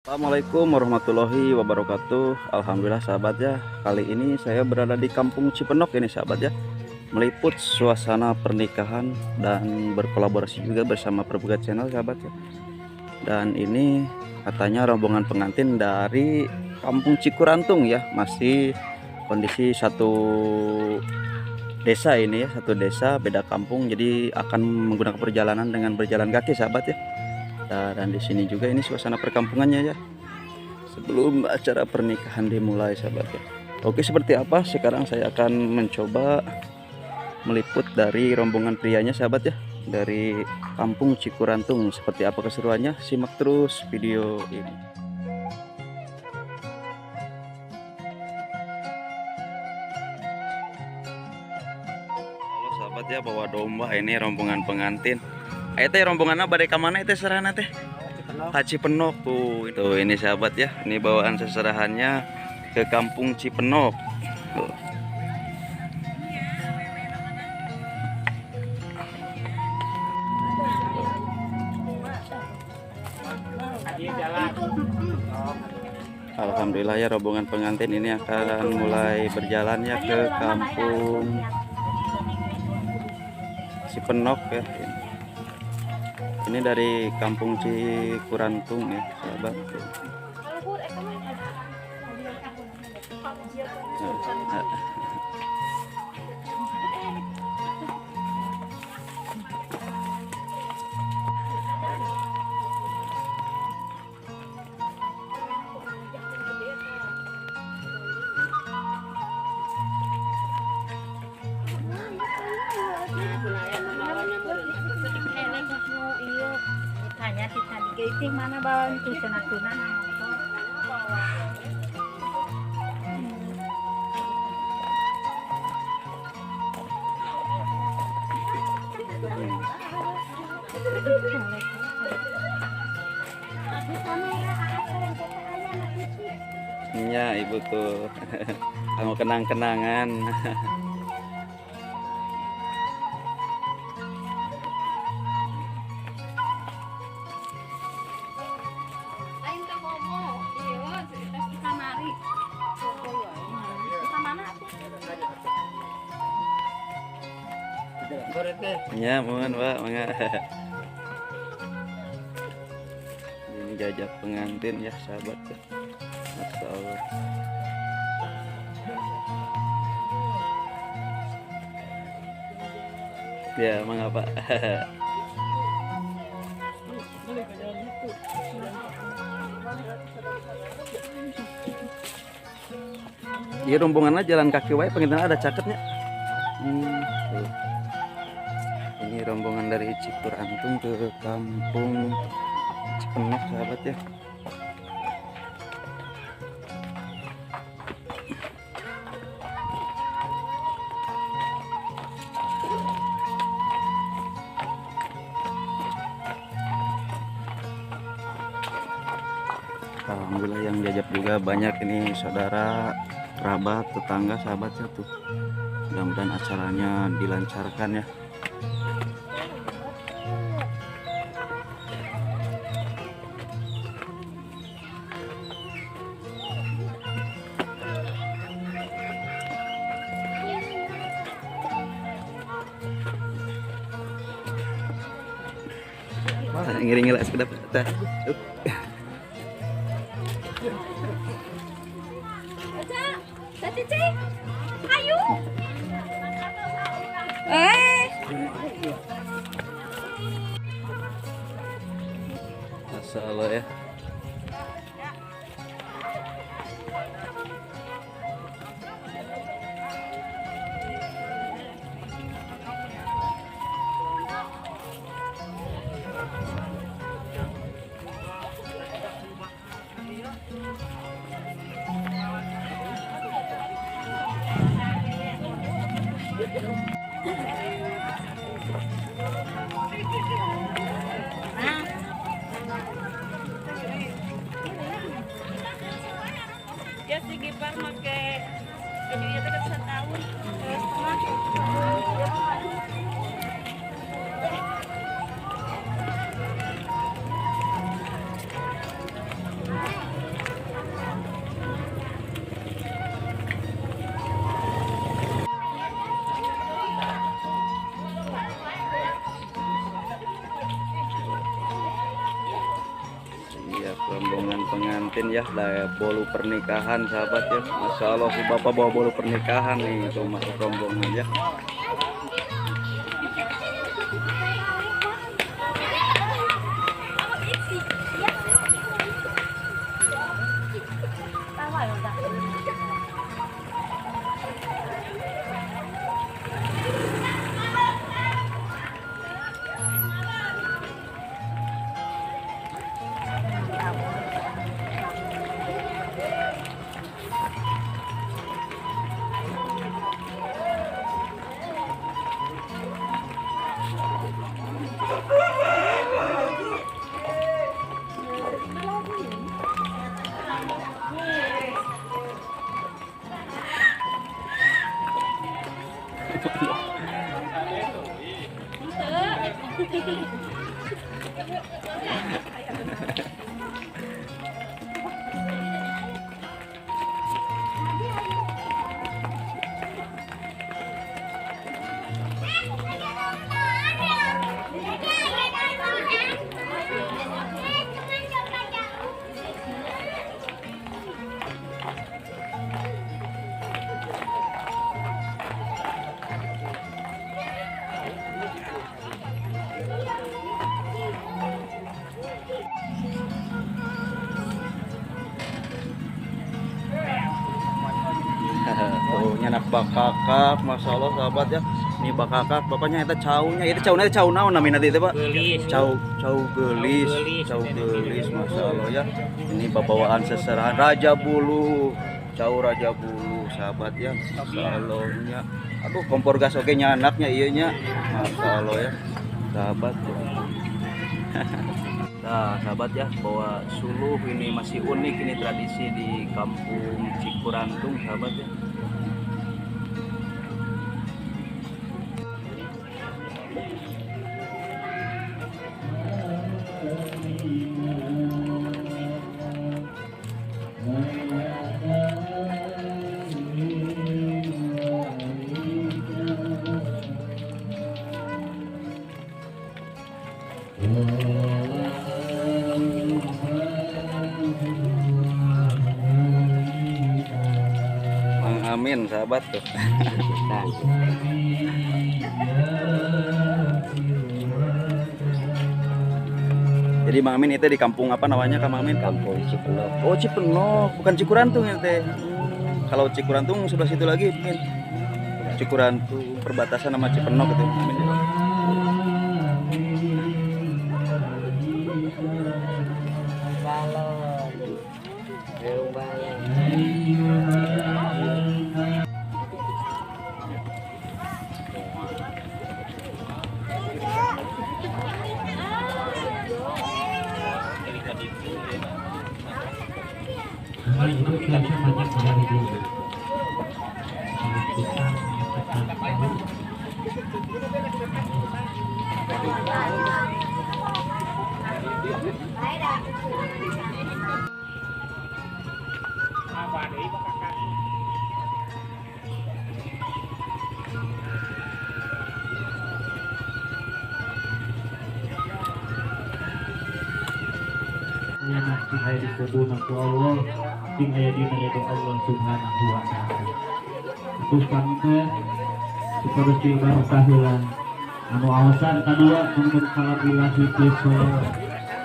Assalamualaikum warahmatullahi wabarakatuh. Alhamdulillah sahabat ya, kali ini saya berada di Kampung Cipenok ini sahabat ya, meliput suasana pernikahan dan berkolaborasi juga bersama Perbugat Channel sahabat ya. Dan ini katanya rombongan pengantin dari Kampung Cikurantung ya, masih kondisi satu desa ini ya, satu desa beda kampung, jadi akan menggunakan perjalanan dengan berjalan kaki sahabat ya. Dan di sini juga ini suasana perkampungannya ya, sebelum acara pernikahan dimulai sahabat ya. Oke, seperti apa sekarang saya akan mencoba meliput dari rombongan prianya sahabat ya, dari Kampung Cikurantung. Seperti apa keseruannya, simak terus video ini. Halo sahabat ya, bawa domba ini rombongan pengantin. Teh rombongannya badai ka mana teh serahana teh? Cipenok tuh. Itu ini sahabat ya, ini bawaan seserahannya ke Kampung Cipenok. Tuh. Alhamdulillah ya, rombongan pengantin ini akan mulai berjalan ya ke Kampung Cipenok ya. Ini dari Kampung Cikurantung ya sahabat. Mana bawaan itu senatunan ya ibu tuh kamu kenang-kenangan. Ya mohon Pak, mangga. Ini jajak pengantin ya sahabat ya. Masya Allah. Ya mangga Pak. Iya rombongannya jalan kaki wae, pengen ada caketnya. Tuh. Ini rombongan dari Cikurantung ke Kampung Cipenok sahabat ya. Alhamdulillah yang diajak juga banyak ini saudara, kerabat, tetangga, sahabat ya tuh. Mudah-mudahan acaranya dilancarkan ya. Ngiring lah sekedap. ayo Masya Allah ya. Ya si Gipar make ini ya teh setahun setengah rombongan pengantin ya, lah bolu pernikahan sahabat ya. Masya Allah si bapak bawa bolu pernikahan nih, itu masuk rombongan ya. Tuh nyanak bakakak, masya Allah sahabat ya. Ini bakakak, bapaknya itu caunya, itu cau naon namanya nanti itu pak? Cau gelis, masya Allah ya. Ini bawaan seserahan Raja Bulu, cau Raja Bulu sahabat ya, masya Allahnya. Aduh kompor gas oke nyanaknya iyanya, masya Allah ya, sahabat. Nah sahabat ya, bahwa suluh ini masih unik, ini tradisi di kampung Cikurantung sahabat ya. Amin sahabat tuh. Nah. Jadi Bang Amin itu di kampung apa namanya Kang Amin? Kampung Cipenok. Oh Cipenok, bukan Cikurantung ya teh. Kalau Cikurantung sebelah situ lagi mungkin. Cikurantung perbatasan sama Cipenok itu Amin. Yang masih hari kebun aku Allah, tinggal di negeri Allah Subhanahu wa Ta'ala. Terus kami supaya ibadah tahulan. Anu awasan kedua untuk kalabilah itu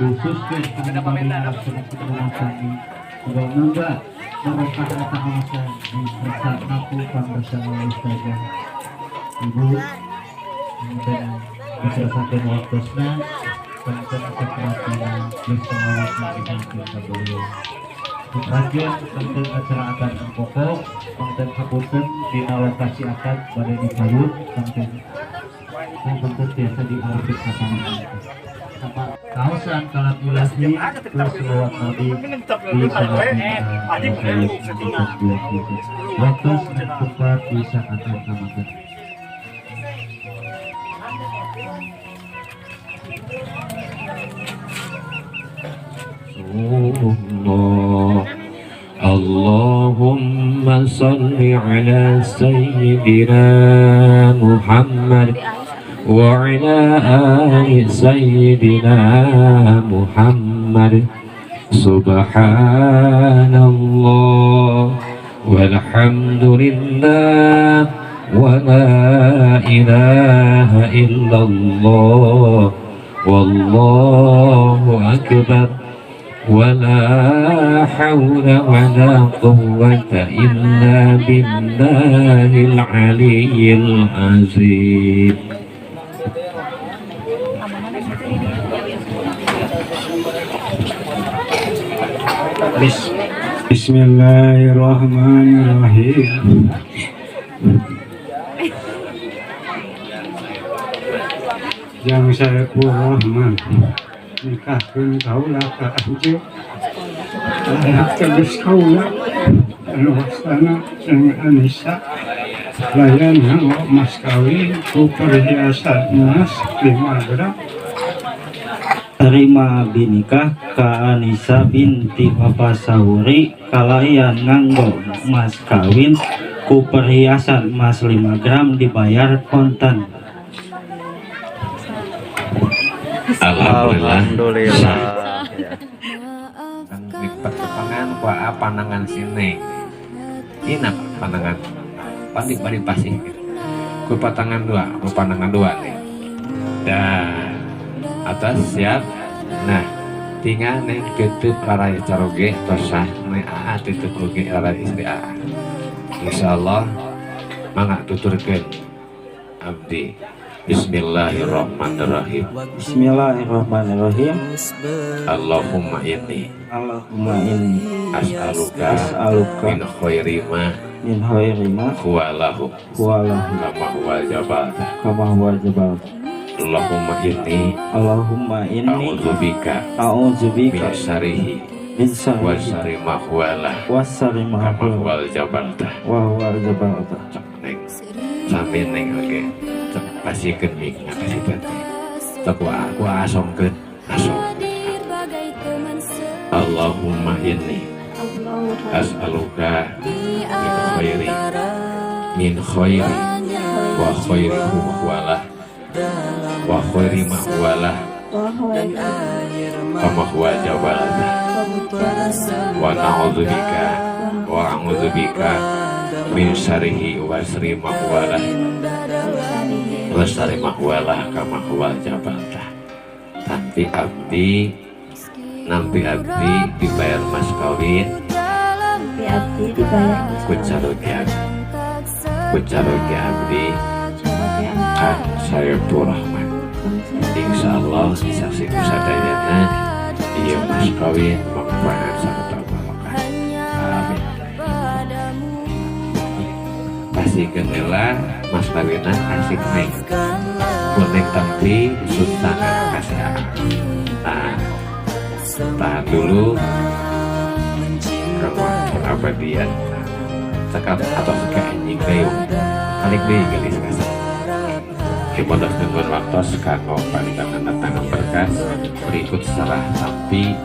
khusus ke kami melaksanakan kegiatan ini. Semoga mereka datang awasan di serta aku bersama Ustazah Ibu dan bersama waktunya tentang keterampilan bersama waktu kita beliau. Terakhir tentang acara adat yang pokok, konten kabupaten di lokasi akad pada di Payut, konten yang bentuk biasa di orbit pasangan sama kawasan kalkulasi terus lewat tadi di waktu dan tempat bisa akan samakan. Allahumma salli ala sayyidina Muhammad wa ala ali sayyidina Muhammad Subhanallah walhamdulillah wa la ilaha illallah wallahu akbar wa la hawla wa la quwwata illa billahil aliyyil azim. Bismillahirrahmanirrahim. Yang saya Rahman nikahkan kaulah ke anjir anak tegas kaulah anu wasana jeung Anissa layan mas kawin ku perhiasan emas 5 gram terima binikah ka Anissa binti Bapak Sauri kalayan nganggo mas kawin ku perhiasan emas 5 gram dibayar kontan. Alhamdulillah. Di pertemuan kuah panangan sini. Ini panangan padi pasti. Ku patangan 2, ku panangan 2 nih. Dan atas siap. Nah, tinggal nih ketup para caroge tosah nih tutup oge para istri insyaallah mangga tuturkeun abdi. Bismillahirrahmanirrahim. Bismillahirrahmanirrahim. Allahumma inni as'aluka min khairi ma huwa lahu kama huwa jabal. Allahumma inni a'udzubika min syarrihi wa syarri ma huwa lahu kama huwa jabal. Sampai neng oke kasih kenik kasih tadi aku asongkeun asong. Allahumma inni as'aluka min khairi wa khairihi wa khairi ma huwalah kama huwa jabalata wa a'udzubika min syarrihi wa syarri ma huwalah wa syarri ma huwalah kama huwa jabalta. Nanti abdi dibayar mas kawin kucarogi abdi kan saya Rahman. Insyaallah disaksikan sadayana iya mas kawin manfaat serta barokah. Amin. Pasti kendela mas kawinan asik neng kuning tapi sultanan kasih. Nah, tahan dulu rumah pengabdian cakap atau suka anjing dayung alik deh galis kasar dipodos dengan waktu kanggo panitan tangan berkas berikut secara sampi